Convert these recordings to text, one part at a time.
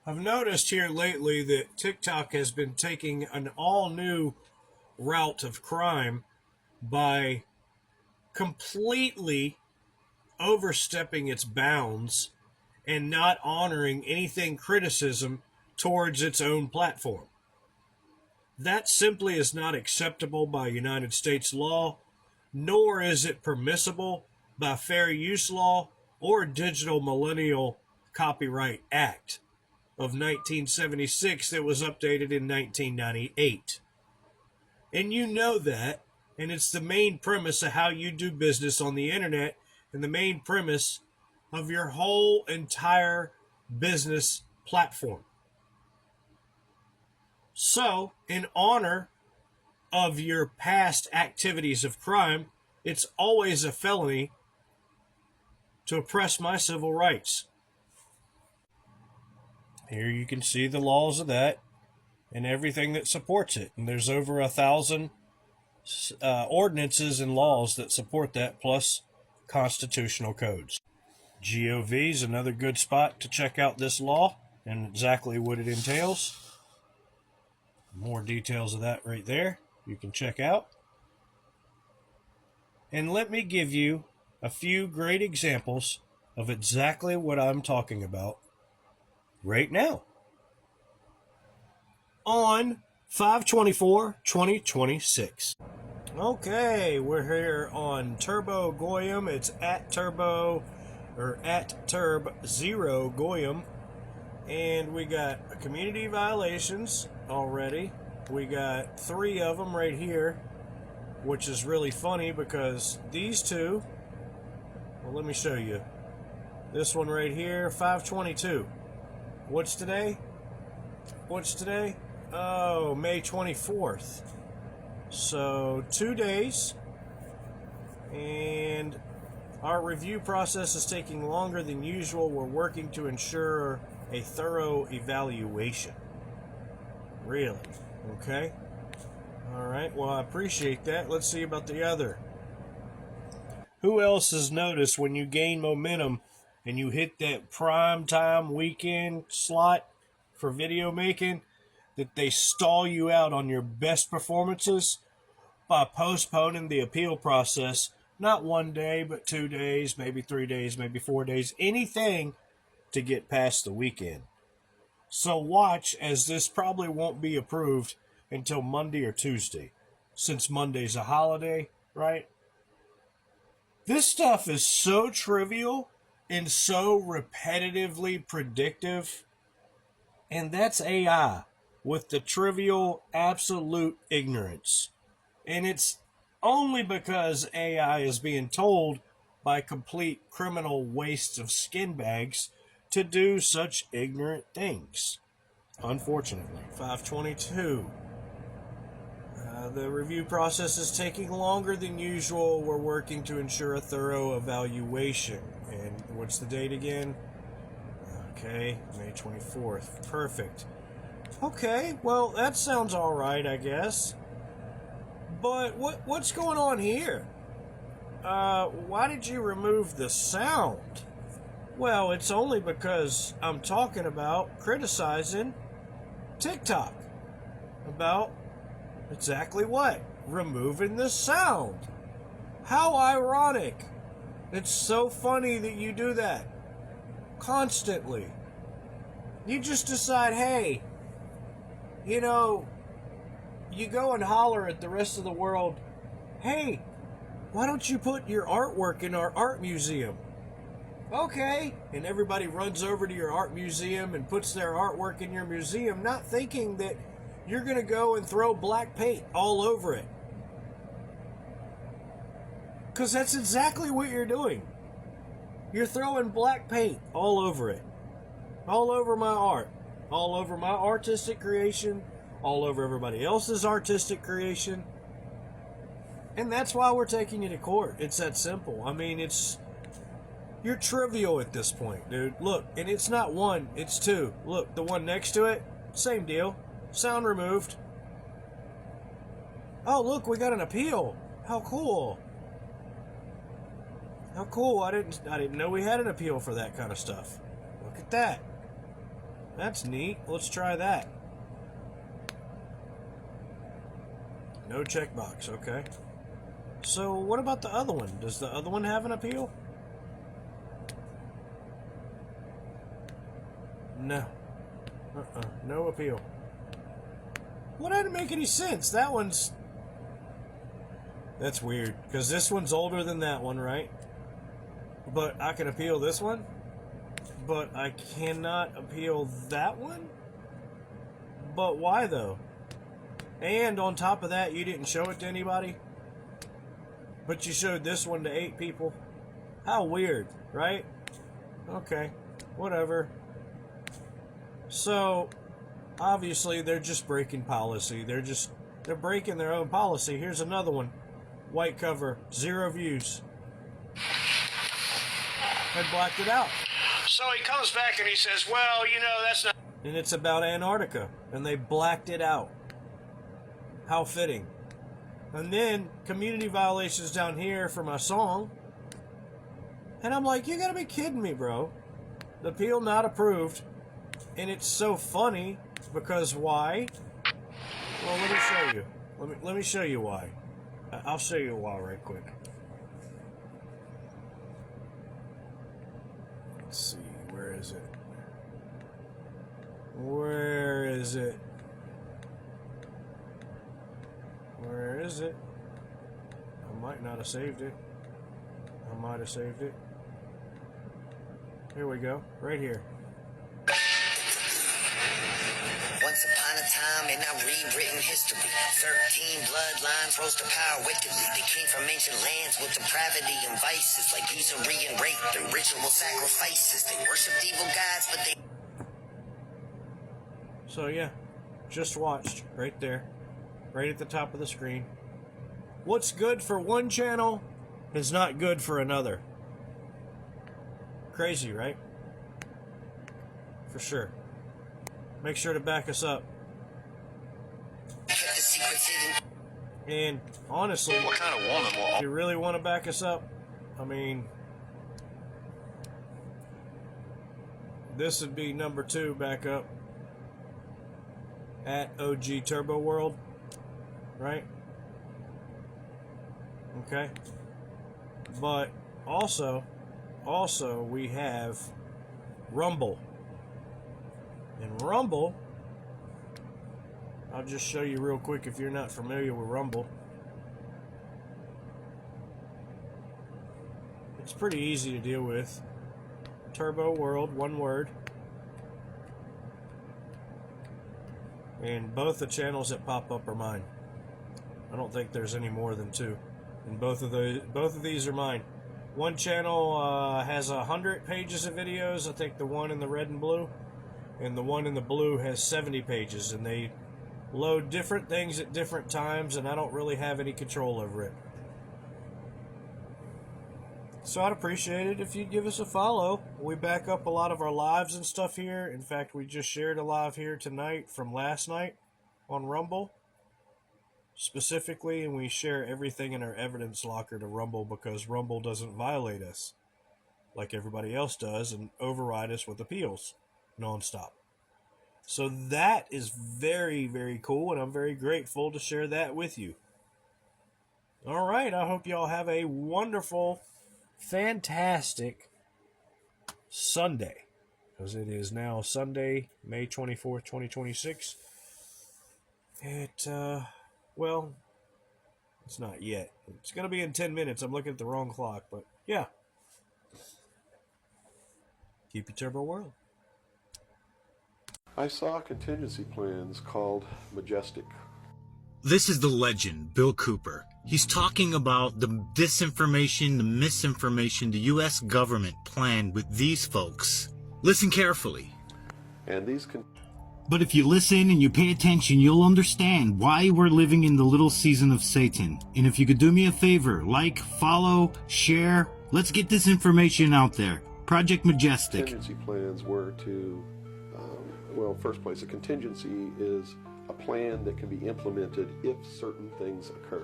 I've noticed here lately that TikTok has been taking an all new route of crime by completely overstepping its bounds and not honoring anything criticism towards its own platform. That simply is not acceptable by United States law, nor is it permissible by Fair Use Law or Digital Millennial Copyright Act of 1976 that was updated in 1998. And you know that, and it's the main premise of how you do business on the internet and the main premise of your whole entire business platform. So, in honor of your past activities of crime, it's always a felony to oppress my civil rights. Here you can see the laws of that and everything that supports it. And there's over 1,000 ordinances and laws that support that, plus constitutional codes. GOV is another good spot to check out this law and exactly what it entails. More details of that right there you can check out. And let me give you a few great examples of exactly what I'm talking about right now. On 5/24/2026. Okay, we're here on Turbo Goyim. It's at Turbo or at Turb0 Goyim. And we got community violations already. We got 3 of them right here, which is really funny because these two, well, let me show you. This one right here, 5/22. What's today? Oh, May 24th. So 2 days, and our review process is taking longer than usual. We're working to ensure a thorough evaluation. Really? Okay. All right. Well, I appreciate that. Let's see about the other. Who else has noticed when you gain momentum and you hit that prime time weekend slot for video making that they stall you out on your best performances by postponing the appeal process, not 1 day, but 2 days, maybe 3 days, maybe 4 days, anything to get past the weekend. So watch, as this probably won't be approved until Monday or Tuesday, since Monday's a holiday, right? This stuff is so trivial and so repetitively predictive, and that's AI with the trivial absolute ignorance. And it's only because AI is being told by complete criminal wastes of skin bags to do such ignorant things. Unfortunately. 5/22. The review process is taking longer than usual. We're working to ensure a thorough evaluation. And what's the date again? Okay, May 24th. Perfect. Okay, well, that sounds all right, I guess. But what's going on here? Why did you remove the sound? Well, it's only because I'm talking about criticizing TikTok. About exactly what? Removing the sound. How ironic. It's so funny that you do that. Constantly. You just decide, hey, you know, you go and holler at the rest of the world, hey, why don't you put your artwork in our art museum? Okay. And everybody runs over to your art museum and puts their artwork in your museum, not thinking that you're going to go and throw black paint all over it. Because that's exactly what you're doing. You're throwing black paint all over it. All over my art. All over my artistic creation. All over everybody else's artistic creation. And that's why we're taking you to court. It's that simple. I mean, you're trivial at this point, dude. Look, and it's not 1, it's 2. Look, the one next to it, same deal. Sound removed. Oh, look, we got an appeal. How cool. How cool. I didn't know we had an appeal for that kind of stuff. Look at that. That's neat. Let's try that. No checkbox, okay. So what about the other one? Does the other one have an appeal? No. No appeal. Well, that didn't make any sense. That one's... That's weird, because this one's older than that one, right? But I can appeal this one, but I cannot appeal that one? But why, though? And on top of that, you didn't show it to anybody? But you showed this one to 8 people? How weird, right? Okay, whatever. So, obviously, they're just breaking policy. They're breaking their own policy. Here's another one. White cover, 0 views. Had blacked it out. So he comes back and he says, well, you know, that's not... And it's about Antarctica. And they blacked it out. How fitting. And then, community violations down here for my song. And I'm like, you gotta be kidding me, bro. The appeal not approved. And it's so funny, because why? Well, let me show you. Let me show you why. I'll show you why right quick. Let's see, where is it? Where is it? Where is it? I might not have saved it. I might have saved it. Here we go, right here. Once upon a time in our rewritten history, 13 bloodlines rose to power wickedly. They came from ancient lands with depravity and vices, like usury and rape and ritual sacrifices. They worshipped evil gods, but they... So yeah, just watched right there, right at the top of the screen. What's good for one channel is not good for another. Crazy, right? For sure. Make sure to back us up. And honestly, what kind of woman will... if you really want to back us up, I mean, this would be number 2 backup at OG Turbo World, right? Okay. But also we have Rumble. And Rumble, I'll just show you real quick if you're not familiar with Rumble. It's pretty easy to deal with. Turbo World, one word. And both the channels that pop up are mine. I don't think there's any more than 2. And both of these are mine. One channel has 100 pages of videos. I think the one in the red and blue. And the one in the blue has 70 pages, and they load different things at different times, and I don't really have any control over it. So I'd appreciate it if you'd give us a follow. We back up a lot of our lives and stuff here. In fact, we just shared a live here tonight from last night on Rumble, specifically, and we share everything in our evidence locker to Rumble because Rumble doesn't violate us like everybody else does and override us with appeals nonstop. So that is very, very cool, and I'm very grateful to share that with you. All right, I hope y'all have a wonderful, fantastic Sunday, because it is now Sunday, May 24th, 2026. Well, it's not yet. It's going to be in 10 minutes. I'm looking at the wrong clock, but yeah. Keep your turbo world. I saw contingency plans called Majestic. This is the legend, Bill Cooper. He's talking about the disinformation, the misinformation the U.S. government planned with these folks. Listen carefully. And these But if you listen and you pay attention, you'll understand why we're living in the little season of Satan. And if you could do me a favor, like, follow, share, let's get this information out there. Project Majestic. contingency plans were to, well, first place, a contingency is a plan that can be implemented if certain things occur.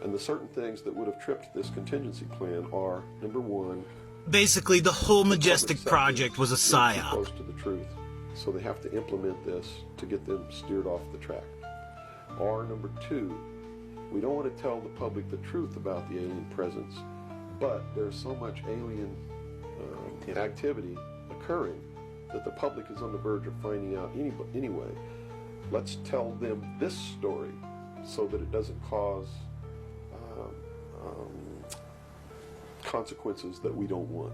And the certain things that would have tripped this contingency plan are, number one, Basically, the whole Majestic project was a Close psyop. to the truth. So they have to implement this to get them steered off the track. Or number two, we don't want to tell the public the truth about the alien presence, but there's so much alien activity occurring that the public is on the verge of finding out anyway. Let's tell them this story so that it doesn't cause consequences that we don't want.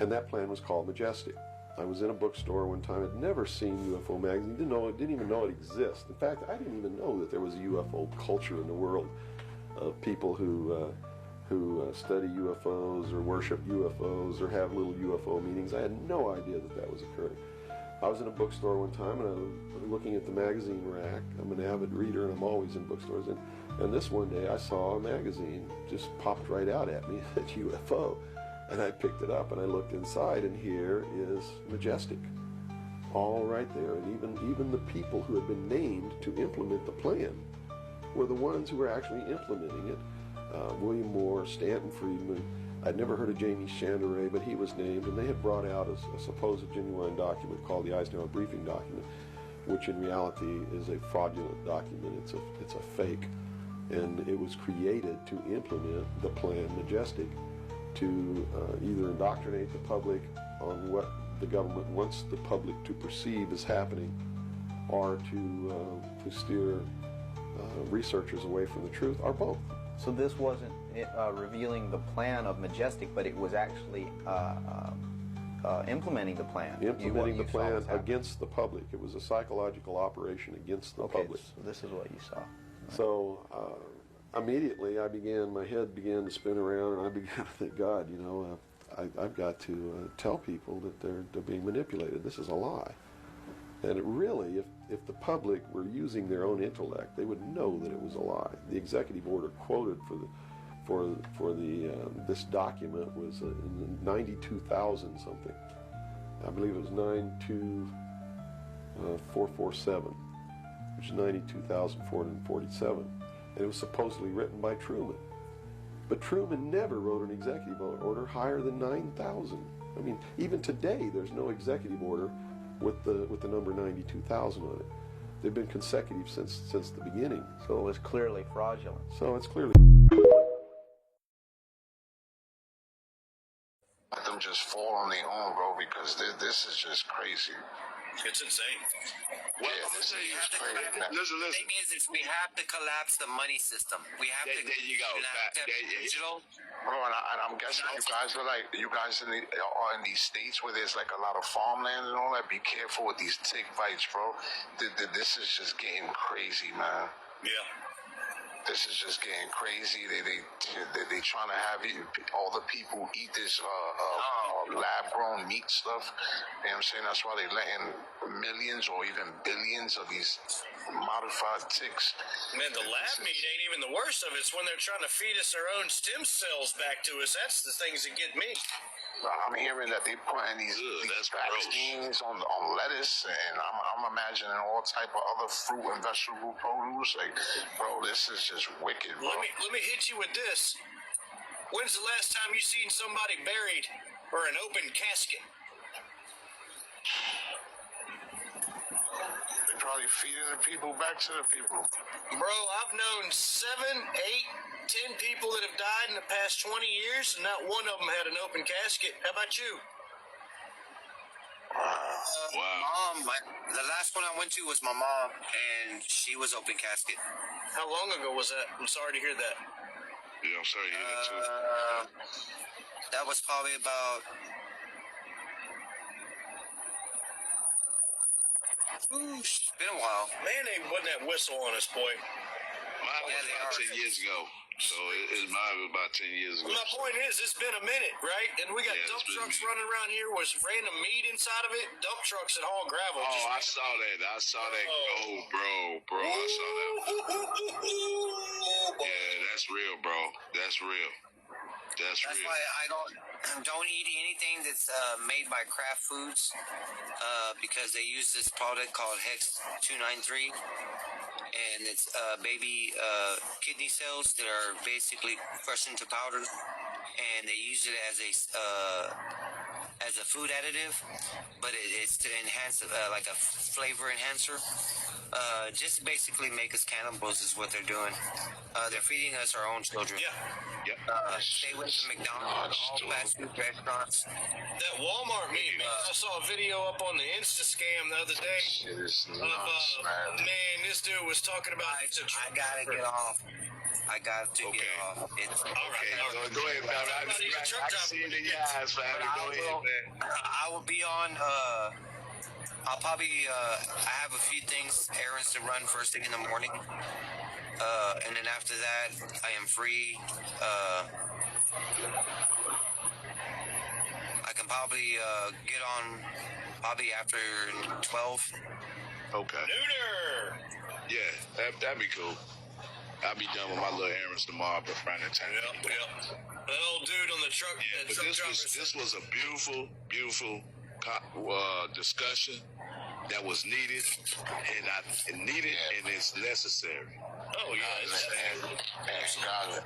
And that plan was called Majestic. I was in a bookstore one time. I'd never seen UFO magazine. Didn't even know it existed. In fact, I didn't even know that there was a UFO culture in the world of people who study UFOs or worship UFOs or have little UFO meetings. I had no idea that that was occurring. I was in a bookstore one time and I was looking at the magazine rack. I'm an avid reader and I'm always in bookstores. And this one day I saw a magazine just popped right out at me, at UFO. And I picked it up and I looked inside, and here is Majestic, all right there. And even the people who had been named to implement the plan were the ones who were actually implementing it. William Moore, Stanton Friedman. I'd never heard of Jamie Chandray, but he was named, and they had brought out a supposed genuine document called the Eisenhower Briefing Document, which in reality is a fraudulent document. It's a fake, and it was created to implement the plan Majestic, to either indoctrinate the public on what the government wants the public to perceive as happening, or to steer researchers away from the truth, or both. So this wasn't revealing the plan of Majestic, but it was actually implementing the plan. Implementing the plan against the public. It was a psychological operation against the public. So this is what you saw. So immediately my head began to spin around, and I began to think, God, I've got to tell people that they're being manipulated. This is a lie. And it really, if the public were using their own intellect, they would know that it was a lie. The executive order quoted for this document was in 92,000 something. I believe it was 92447, which is 92,447. And it was supposedly written by Truman. But Truman never wrote an executive order higher than 9,000. I mean, even today, there's no executive order with the number 92,000 on it. They've been consecutive since the beginning. So it was clearly fraudulent. So it's clearly. Let them just fall on their own, bro, because this is just crazy. It's insane. Well, I'm gonna say it's crazy. The thing is we have to collapse the money system. We have to. There you go. Digital. Bro, and I'm guessing you guys are in these states where there's like a lot of farmland and all that. Be careful with these tick bites, bro. This is just getting crazy, man. Yeah. This is just getting crazy. They trying to have all the people eat this lab-grown meat stuff. You know what I'm saying? That's why they letting millions or even billions of these modified ticks. Man, the lab meat ain't even the worst of it. It's when they're trying to feed us our own stem cells back to us. That's the things that get me. I'm hearing that they putting these vaccines on lettuce, and I'm imagining all type of other fruit and vegetable produce. Like, bro, this is just wicked, bro. Let me hit you with this. When's the last time you seen somebody buried or an open casket? They're probably feeding the people back to the people. Bro, I've known 7, 8, 10 people that have died in the past 20 years, and not one of them had an open casket. How about you? Mom, the last one I went to was my mom, and she was open casket. How long ago was that? I'm sorry to hear that. Yeah, I'm sorry to hear that too. That was probably about... it's been a while. Man, they wasn't that whistle on us, boy. Mine was about 10 years ago. So mine was about 10 years ago. My point is, it's been a minute, right? And we got dump trucks running around here with random meat inside of it. Dump trucks that haul gravel. Oh, I saw that. I saw that. Oh, bro. I saw that. Yeah, that's real, bro. That's real. That's real. Why I don't eat anything that's made by Kraft Foods because they use this product called Hex 293, and it's baby kidney cells that are basically crushed into powder, and they use it as a food additive, but it's to enhance, like a flavor enhancer. Just basically make us cannibals is what they're doing. They're feeding us our own children. Yep. Stay away from McDonald's, all fast food restaurants. That Walmart meme, man. I saw a video up on the Insta scam the other day. Shit is Of, nuts, man. man, this dude was talking about. I gotta get off. I got to get off. It's, All right. Go ahead, man. I can see it in your eyes, family. Go ahead, man. I will be on. I'll probably. I have a few things, errands to run first thing in the morning, and then after that, I am free. I can probably get on probably after 12. Okay. Nooner. Yeah, that'd be cool. I'll be done with my little errands tomorrow, but around that time. Yep. That old dude on the truck. Yeah, that but truck this was a beautiful discussion that was needed, and it's necessary. Oh yeah. And God,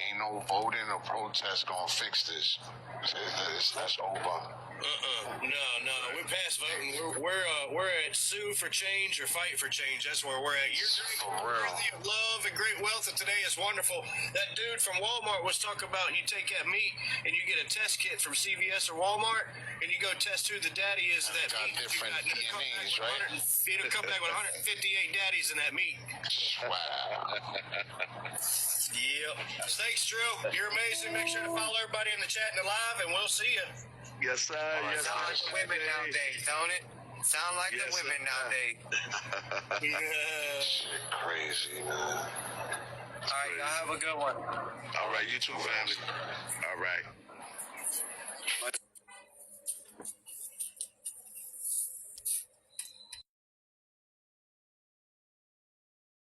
ain't no voting or protest gonna fix this. That's over. No. We're past voting. We're at sue for change or fight for change. That's where we're at. You're For real. worthy of love and great wealth, and today is wonderful. That dude from Walmart was talking about you take that meat and you get a test kit from CVS or Walmart, and you go test who the daddy is of that Got meat. that you different got, and it'll come back DNAs, with right? 100 It'll come back with 158 daddies in that meat. Wow. Yep. Thanks, Drew. You're amazing. Make sure to follow everybody in the chat and the live, and we'll see you. Yes, sir. Yes, Sound like the women nowadays, don't it? Sound like Yes, the women sir. nowadays. Yeah. Shit crazy, man. All right, y'all have a good one. All right, you too, family. All right.